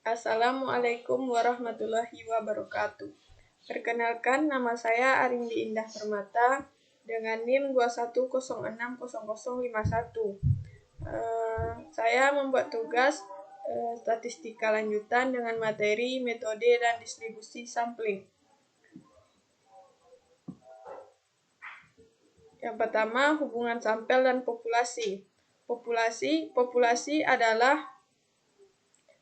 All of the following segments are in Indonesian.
Assalamualaikum warahmatullahi wabarakatuh. Perkenalkan, nama saya Arindi Indah Permata dengan NIM 21060051. Saya membuat tugas statistika lanjutan dengan materi, metode, dan distribusi sampling. Yang pertama, hubungan sampel dan populasi. Populasi adalah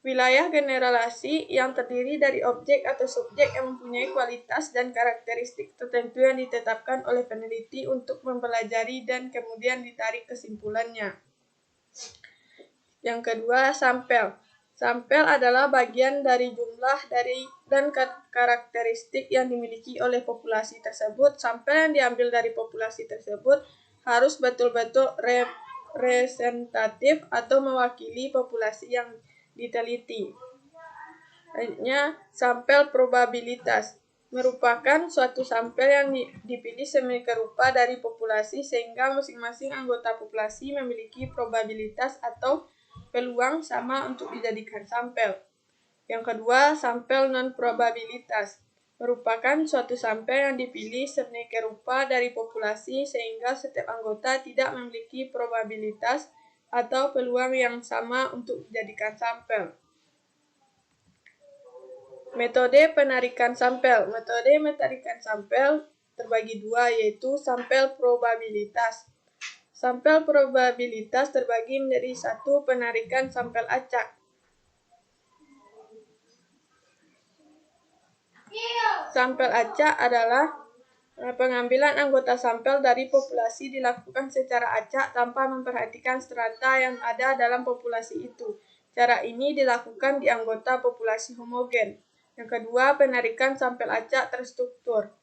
wilayah generalisasi yang terdiri dari objek atau subjek yang mempunyai kualitas dan karakteristik tertentu yang ditetapkan oleh peneliti untuk mempelajari dan kemudian ditarik kesimpulannya. Yang kedua, sampel. Sampel adalah bagian dari jumlah dan karakteristik yang dimiliki oleh populasi tersebut. Sampel yang diambil dari populasi tersebut harus betul-betul representatif atau mewakili populasi yang diteliti. Selanjutnya, sampel probabilitas merupakan suatu sampel yang dipilih sedemikian rupa dari populasi sehingga masing-masing anggota populasi memiliki probabilitas atau peluang sama untuk dijadikan sampel. Yang kedua, sampel non-probabilitas merupakan suatu sampel yang dipilih sedemikian rupa dari populasi sehingga setiap anggota tidak memiliki probabilitas atau peluang yang sama untuk dijadikan sampel. Metode penarikan sampel. Metode penarikan sampel terbagi dua, yaitu sampel probabilitas. Sampel probabilitas terbagi menjadi satu, penarikan sampel acak. Sampel acak adalah pengambilan anggota sampel dari populasi dilakukan secara acak tanpa memperhatikan strata yang ada dalam populasi itu. Cara ini dilakukan di anggota populasi homogen. Yang kedua, penarikan sampel acak terstruktur.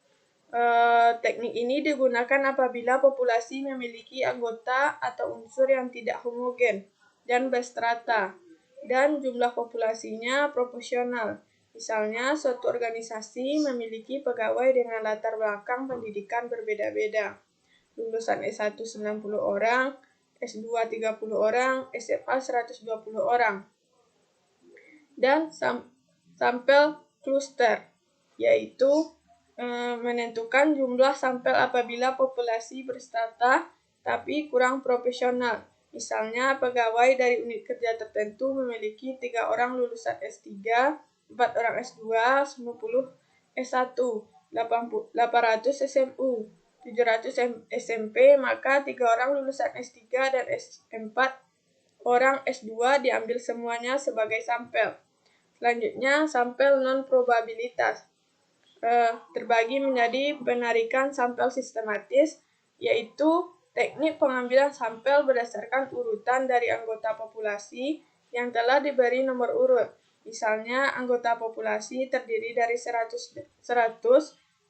Teknik ini digunakan apabila populasi memiliki anggota atau unsur yang tidak homogen dan berstrata, dan jumlah populasinya proporsional. Misalnya, suatu organisasi memiliki pegawai dengan latar belakang pendidikan berbeda-beda. Lulusan S1 90 orang, S2 30 orang, SMA 120 orang. Dan sampel cluster, yaitu menentukan jumlah sampel apabila populasi berstrata tapi kurang proporsional. Misalnya, pegawai dari unit kerja tertentu memiliki 3 orang lulusan S3, 4 orang S2, 90 S1, 800 SMU, 700 SMP, maka 3 orang lulusan S3 dan 4 orang S2 diambil semuanya sebagai sampel. Selanjutnya, sampel non-probabilitas terbagi menjadi penarikan sampel sistematis, yaitu teknik pengambilan sampel berdasarkan urutan dari anggota populasi yang telah diberi nomor urut. Misalnya, anggota populasi terdiri dari 100,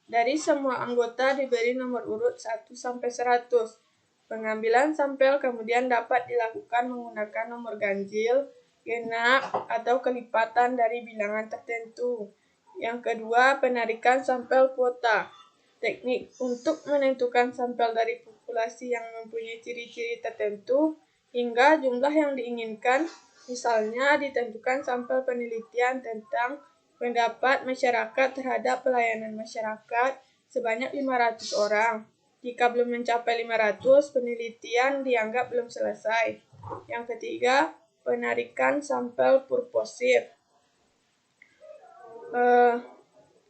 dari semua anggota diberi nomor urut 1 sampai 100. Pengambilan sampel kemudian dapat dilakukan menggunakan nomor ganjil, genap, atau kelipatan dari bilangan tertentu. Yang kedua, penarikan sampel kuota. Teknik untuk menentukan sampel dari populasi yang mempunyai ciri-ciri tertentu hingga jumlah yang diinginkan. Misalnya, ditentukan sampel penelitian tentang pendapat masyarakat terhadap pelayanan masyarakat sebanyak 500 orang. Jika belum mencapai 500, penelitian dianggap belum selesai. Yang ketiga, penarikan sampel purposive.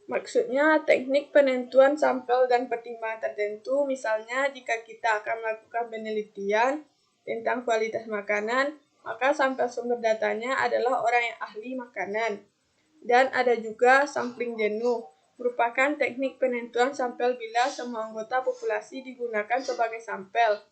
Maksudnya teknik penentuan sampel dan pertimbangan tertentu. Misalnya, jika kita akan melakukan penelitian tentang kualitas makanan, maka sampel sumber datanya adalah orang yang ahli makanan. Dan ada juga sampling jenuh, merupakan teknik penentuan sampel bila semua anggota populasi digunakan sebagai sampel.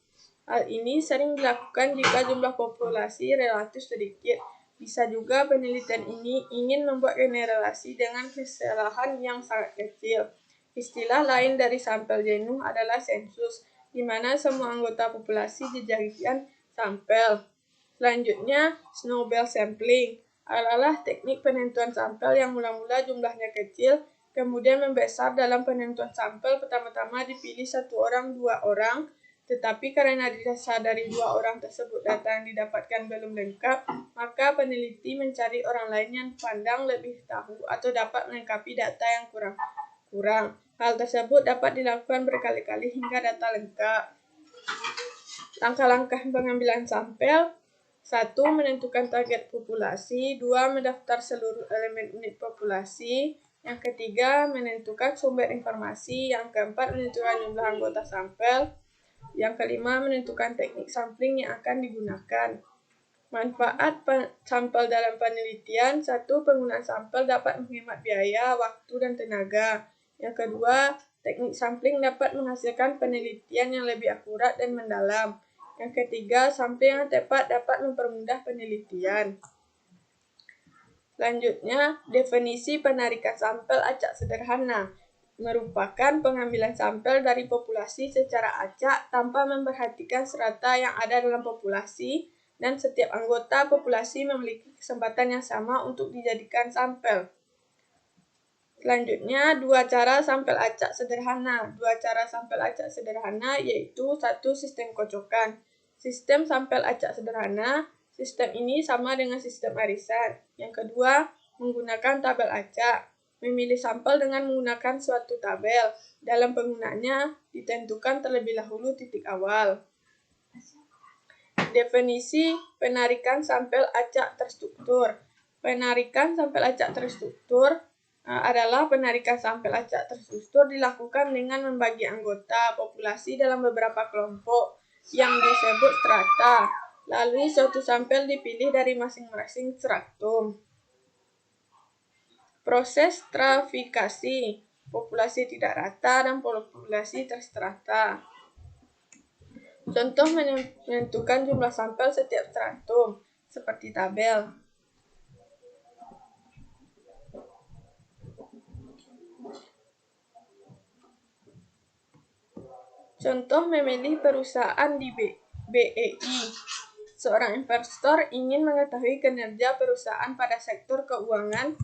Hal ini sering dilakukan jika jumlah populasi relatif sedikit. Bisa juga penelitian ini ingin membuat generalisasi dengan kesalahan yang sangat kecil. Istilah lain dari sampel jenuh adalah sensus, di mana semua anggota populasi dijadikan sampel. Selanjutnya, snowball sampling adalah teknik penentuan sampel yang mula-mula jumlahnya kecil, kemudian membesar. Dalam penentuan sampel, pertama-tama dipilih 1 orang, 2 orang, Tetapi karena disadari dua orang tersebut data yang didapatkan belum lengkap, maka peneliti mencari orang lain yang pandang lebih tahu atau dapat melengkapi data yang kurang. Hal tersebut dapat dilakukan berkali-kali hingga data lengkap. Langkah-langkah pengambilan sampel: 1. Menentukan target populasi. 2. Mendaftar seluruh elemen unit populasi. Yang ketiga, menentukan sumber informasi. Yang keempat, menentukan jumlah anggota sampel. Yang kelima, menentukan teknik sampling yang akan digunakan. Manfaat sampel dalam penelitian: 1. Penggunaan sampel dapat menghemat biaya, waktu, dan tenaga. Yang kedua, teknik sampling dapat menghasilkan penelitian yang lebih akurat dan mendalam. Yang ketiga, sampel yang tepat dapat mempermudah penelitian. Selanjutnya, definisi penarikan sampel acak sederhana merupakan pengambilan sampel dari populasi secara acak tanpa memperhatikan strata yang ada dalam populasi, dan setiap anggota populasi memiliki kesempatan yang sama untuk dijadikan sampel. Selanjutnya, dua cara sampel acak sederhana. Dua cara sampel acak sederhana yaitu: 1. Sistem kocokan. Sistem sampel acak sederhana. Sistem ini sama dengan sistem arisan. Yang kedua, menggunakan tabel acak. Memilih sampel dengan menggunakan suatu tabel. Dalam penggunaannya, ditentukan terlebih dahulu titik awal. Definisi penarikan sampel acak terstruktur. Penarikan sampel acak terstruktur adalah penarikan sampel acak terstruktur dilakukan dengan membagi anggota populasi dalam beberapa kelompok yang disebut strata. Lalu suatu sampel dipilih dari masing-masing stratum. Proses stratifikasi, populasi tidak rata dan populasi terstrata. Contoh menentukan jumlah sampel setiap stratum, seperti tabel. Contoh memilih perusahaan di BEI. Seorang investor ingin mengetahui kinerja perusahaan pada sektor keuangan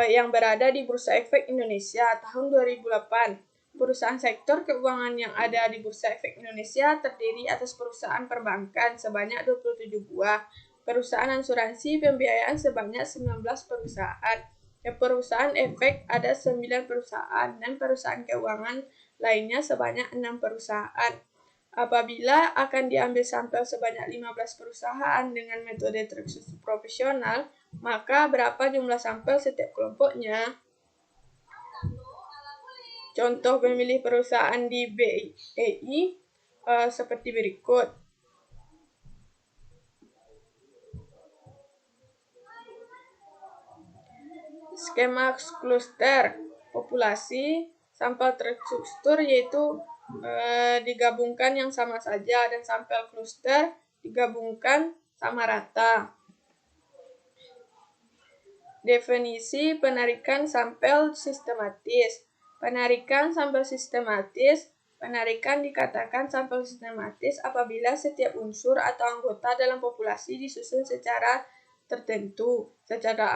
yang berada di Bursa Efek Indonesia tahun 2008. Perusahaan sektor keuangan yang ada di Bursa Efek Indonesia terdiri atas perusahaan perbankan sebanyak 27 buah, perusahaan asuransi pembiayaan sebanyak 19 perusahaan, perusahaan efek ada 9 perusahaan, dan perusahaan keuangan lainnya sebanyak 6 perusahaan. Apabila akan diambil sampel sebanyak 15 perusahaan dengan metode terstruktur proporsional, maka berapa jumlah sampel setiap kelompoknya? Contoh memilih perusahaan di BEI seperti berikut. Skema kluster populasi sampel terstruktur yaitu digabungkan yang sama saja, dan sampel kluster digabungkan sama rata. Definisi penarikan sampel sistematis. Penarikan sampel sistematis. Penarikan dikatakan sampel sistematis apabila setiap unsur atau anggota dalam populasi disusun secara tertentu, secara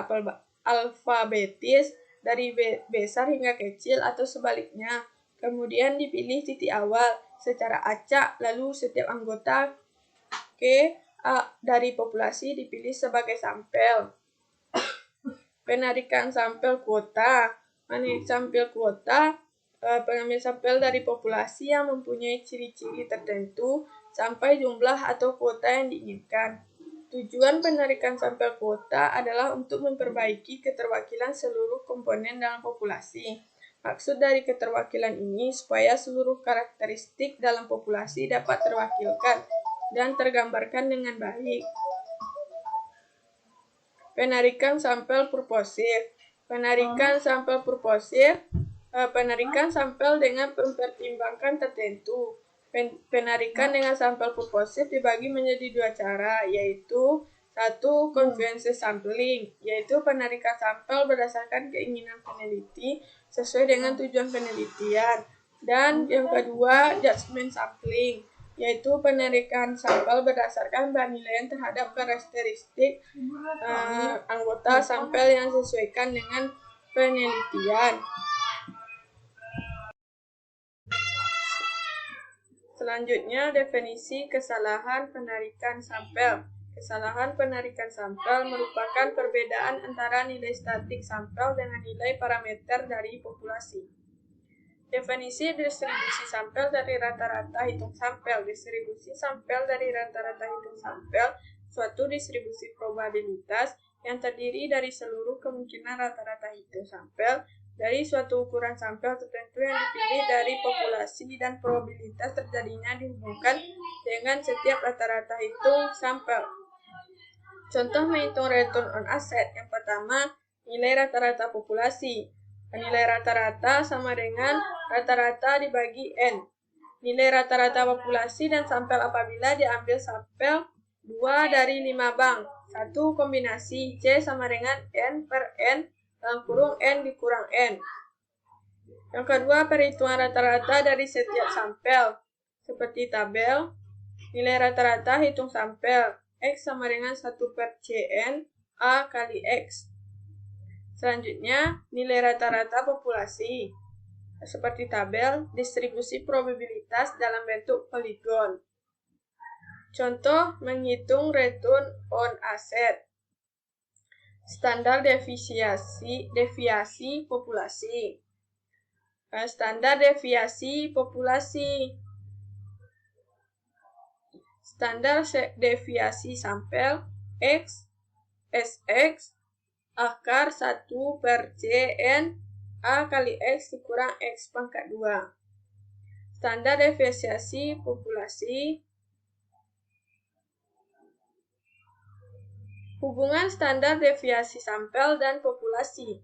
alfabetis dari besar hingga kecil atau sebaliknya. Kemudian dipilih titik awal secara acak, lalu setiap anggota dari populasi dipilih sebagai sampel. Penarikan sampel kuota. Sampel kuota pengambil sampel dari populasi yang mempunyai ciri-ciri tertentu sampai jumlah atau kuota yang diinginkan. Tujuan penarikan sampel kuota adalah untuk memperbaiki keterwakilan seluruh komponen dalam populasi. Maksud dari keterwakilan ini supaya seluruh karakteristik dalam populasi dapat terwakilkan dan tergambarkan dengan baik. Penarikan sampel purposif. Penarikan sampel purposif, penarikan sampel dengan mempertimbangkan tertentu. Penarikan dengan sampel purposif dibagi menjadi dua cara, yaitu: 1. Convenience sampling, yaitu penarikan sampel berdasarkan keinginan peneliti sesuai dengan tujuan penelitian. Dan yang kedua, judgment sampling, yaitu penarikan sampel berdasarkan penilaian terhadap karakteristik anggota sampel yang disesuaikan dengan penelitian. Selanjutnya, definisi kesalahan penarikan sampel. Kesalahan penarikan sampel merupakan perbedaan antara nilai statik sampel dengan nilai parameter dari populasi. Definisi distribusi sampel dari rata-rata hitung sampel. Distribusi sampel dari rata-rata hitung sampel suatu distribusi probabilitas yang terdiri dari seluruh kemungkinan rata-rata hitung sampel dari suatu ukuran sampel tertentu yang dipilih dari populasi, dan probabilitas terjadinya dihubungkan dengan setiap rata-rata hitung sampel. Contoh menghitung return on asset. Yang pertama, nilai rata-rata populasi. Nilai rata-rata sama dengan rata-rata dibagi N. Nilai rata-rata populasi dan sampel apabila diambil sampel 2 dari 5 bank. 1 kombinasi C sama dengan N per N dalam kurung N dikurang N. Yang kedua, perhitungan rata-rata dari setiap sampel. Seperti tabel, nilai rata-rata hitung sampel. X sama dengan 1 per CN A kali X. Selanjutnya, nilai rata-rata populasi. Seperti tabel, distribusi probabilitas dalam bentuk poligon. Contoh, menghitung return on asset. Standar deviasi populasi. Standar deviasi populasi. Standar deviasi sampel X SX akar 1 per CN A kali X dikurang X pangkat 2. Standar deviasi populasi. Hubungan standar deviasi sampel dan populasi.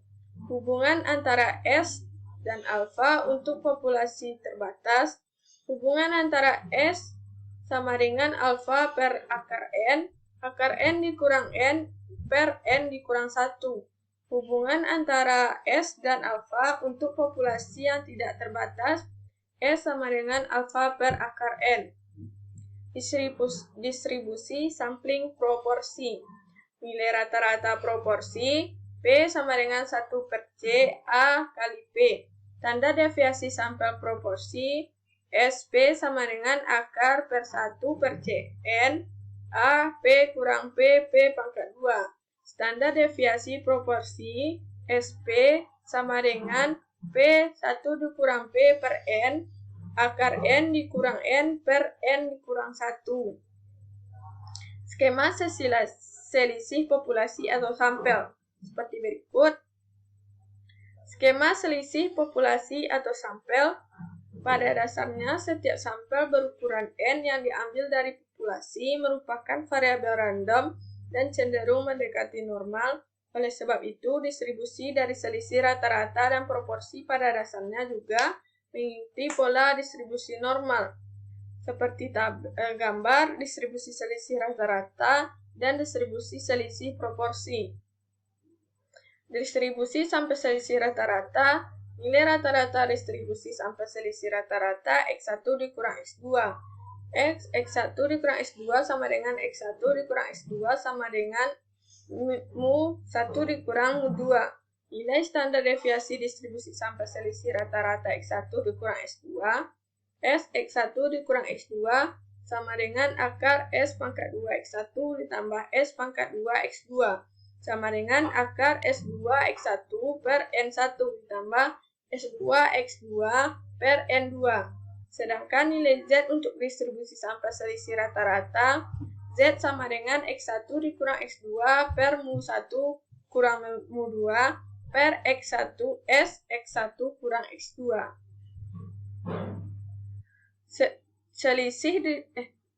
Hubungan antara S dan alfa untuk populasi terbatas. Hubungan antara S sama dengan alfa per akar N dikurang N per N dikurang 1. Hubungan antara S dan alfa untuk populasi yang tidak terbatas. S sama dengan alfa per akar N. Distribusi sampling proporsi. Nilai rata-rata proporsi P sama dengan 1 per C A kali P. Tanda deviasi sampel proporsi SP sama dengan akar per 1 per CN A P kurang P pangkat 2. Standar deviasi proporsi SP sama dengan P1 dikurang P per N akar N dikurang N per N dikurang 1. Skema selisih populasi atau sampel seperti berikut. Skema selisih populasi atau sampel. Pada dasarnya, setiap sampel berukuran N yang diambil dari populasi merupakan variabel random dan cenderung mendekati normal. Oleh sebab itu, distribusi dari selisih rata-rata dan proporsi pada dasarnya juga mengikuti pola distribusi normal. Seperti gambar distribusi selisih rata-rata dan distribusi selisih proporsi. Distribusi sampai selisih rata-rata. Nilai rata-rata distribusi sampai selisih rata-rata X1 dikurang X2. X1 dikurang X2 sama dengan X1 dikurang X2 sama dengan mu 1 dikurang mu 2. Nilai standar deviasi distribusi sampai selisih rata-rata X1 dikurang X2. X1 dikurang X2 sama dengan akar S pangkat 2 X1 ditambah S pangkat 2 X2 sama dengan akar S2 X1 per N1 ditambah S2 X2 per N2. Sedangkan nilai Z untuk distribusi sampel selisih rata-rata, Z sama dengan X1 dikurang X2 per mu1 kurang mu2 per X1 S X1 kurang X2.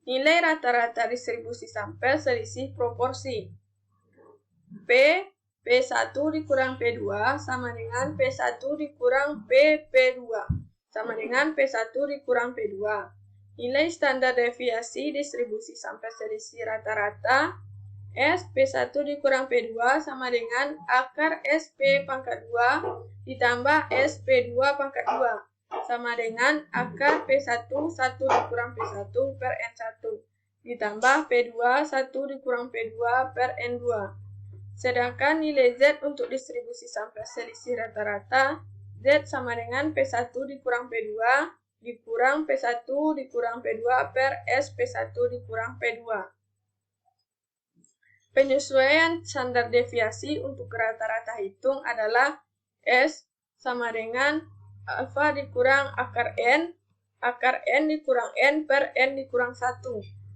Nilai rata-rata distribusi sampel selisih proporsi. P1 dikurang P2 sama dengan P1 dikurang P2 sama dengan P1 dikurang P2. Nilai standar deviasi distribusi sampel selisih rata-rata S P1 dikurang P2 sama dengan akar SP pangkat 2 ditambah SP2 pangkat 2 sama dengan akar P1 1 dikurang P1 per N1 ditambah P2 1 dikurang P2 per N2. Sedangkan nilai Z untuk distribusi sampel selisih rata-rata, Z sama dengan P1 dikurang P2 dikurang P1 dikurang P2 per S P1 dikurang P2. Penyesuaian standar deviasi untuk rata-rata hitung adalah S sama dengan alfa dikurang akar N dikurang N per N dikurang 1.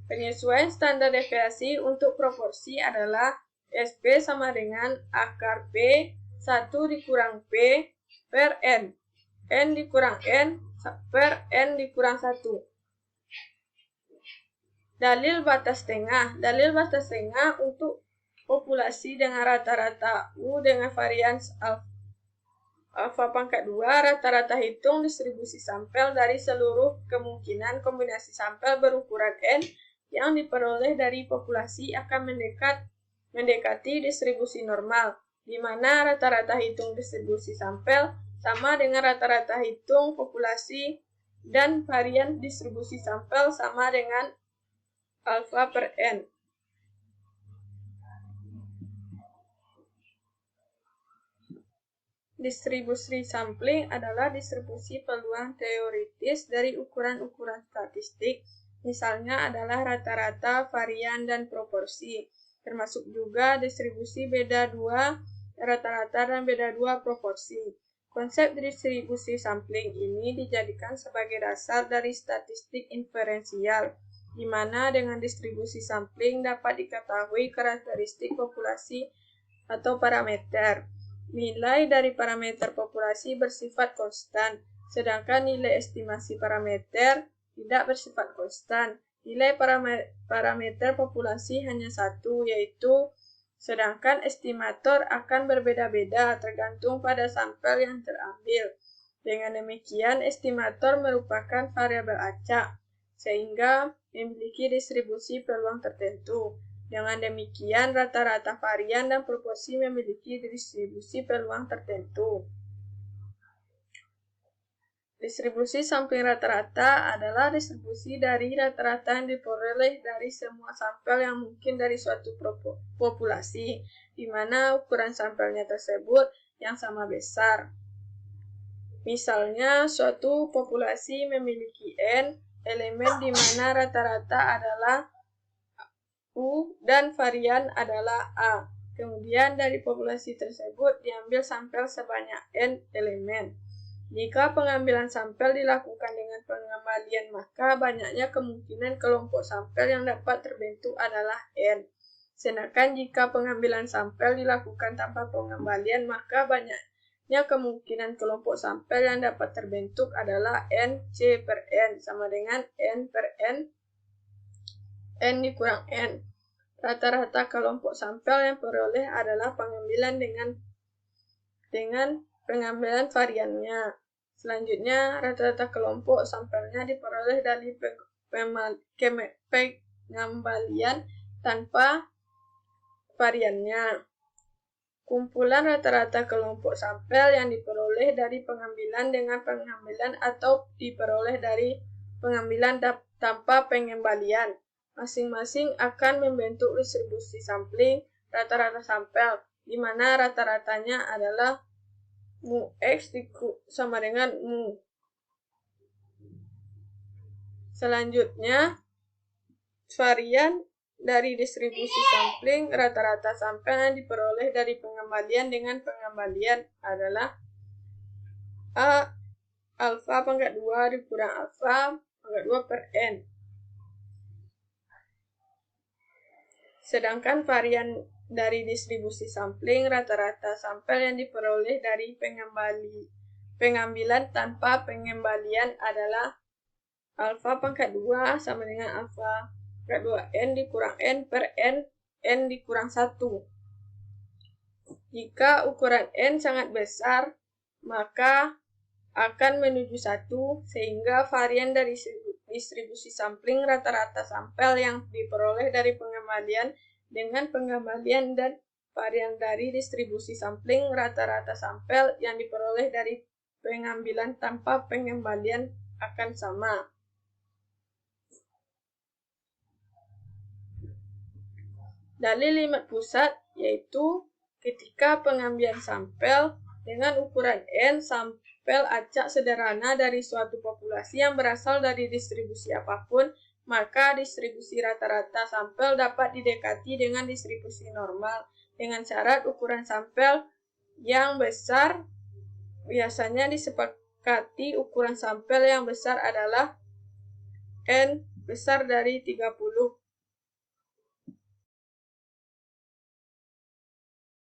Penyesuaian standar deviasi untuk proporsi adalah SP sama dengan akar P 1 dikurang P per N dikurang N per N dikurang 1. Dalil batas tengah. Dalil batas tengah untuk populasi dengan rata-rata U dengan varian alfa pangkat 2, rata-rata hitung distribusi sampel dari seluruh kemungkinan kombinasi sampel berukuran N yang diperoleh dari populasi akan mendekati distribusi normal, di mana rata-rata hitung distribusi sampel sama dengan rata-rata hitung populasi dan varian distribusi sampel sama dengan alfa per N. Distribusi sampling adalah distribusi peluang teoritis dari ukuran-ukuran statistik, misalnya adalah rata-rata, varian, dan proporsi, termasuk juga distribusi beda 2 rata-rata dan beda 2 proporsi. Konsep distribusi sampling ini dijadikan sebagai dasar dari statistik inferensial, di mana dengan distribusi sampling dapat diketahui karakteristik populasi atau parameter. Nilai dari parameter populasi bersifat konstan, sedangkan nilai estimasi parameter tidak bersifat konstan. Nilai parameter populasi hanya satu, yaitu sedangkan estimator akan berbeda-beda tergantung pada sampel yang terambil. Dengan demikian, estimator merupakan variabel acak, sehingga memiliki distribusi peluang tertentu. Dengan demikian, rata-rata varian dan proporsi memiliki distribusi peluang tertentu. Distribusi sampling rata-rata adalah distribusi dari rata-rata yang diperoleh dari semua sampel yang mungkin dari suatu populasi, di mana ukuran sampelnya tersebut yang sama besar. Misalnya, suatu populasi memiliki N elemen di mana rata-rata adalah U dan varian adalah A. Kemudian dari populasi tersebut diambil sampel sebanyak N elemen. Jika pengambilan sampel dilakukan dengan pengembalian, maka banyaknya kemungkinan kelompok sampel yang dapat terbentuk adalah N. Sedangkan jika pengambilan sampel dilakukan tanpa pengembalian, maka banyaknya kemungkinan kelompok sampel yang dapat terbentuk adalah N C per N sama dengan N per N dikurang N. Rata-rata kelompok sampel yang peroleh adalah pengambilan dengan pengambilan variannya. Selanjutnya, rata-rata kelompok sampelnya diperoleh dari pengembalian tanpa variannya. Kumpulan rata-rata kelompok sampel yang diperoleh dari pengambilan dengan pengambilan atau diperoleh dari pengambilan tanpa pengembalian. Masing-masing akan membentuk distribusi sampling rata-rata sampel, di mana rata-ratanya adalah mu X sama dengan mu. Selanjutnya, varian dari distribusi sampling rata-rata sampel yang diperoleh dari pengembalian dengan pengembalian adalah A alfa pangkat 2 dikurang alfa pangkat 2 per N. Sedangkan varian dari distribusi sampling rata-rata sampel yang diperoleh dari pengambilan tanpa pengembalian adalah alfa pangkat 2 sama dengan alfa pangkat 2 N dikurang N per N dikurang 1. Jika ukuran N sangat besar, maka akan menuju 1, sehingga varian dari distribusi sampling rata-rata sampel yang diperoleh dari pengembalian dengan pengembalian dan varian dari distribusi sampling rata-rata sampel yang diperoleh dari pengambilan tanpa pengembalian akan sama. Dalil limit pusat yaitu ketika pengambilan sampel dengan ukuran N sampai sampel acak sederhana dari suatu populasi yang berasal dari distribusi apapun, maka distribusi rata-rata sampel dapat didekati dengan distribusi normal dengan syarat ukuran sampel yang besar. Biasanya disepakati ukuran sampel yang besar adalah N besar dari 30.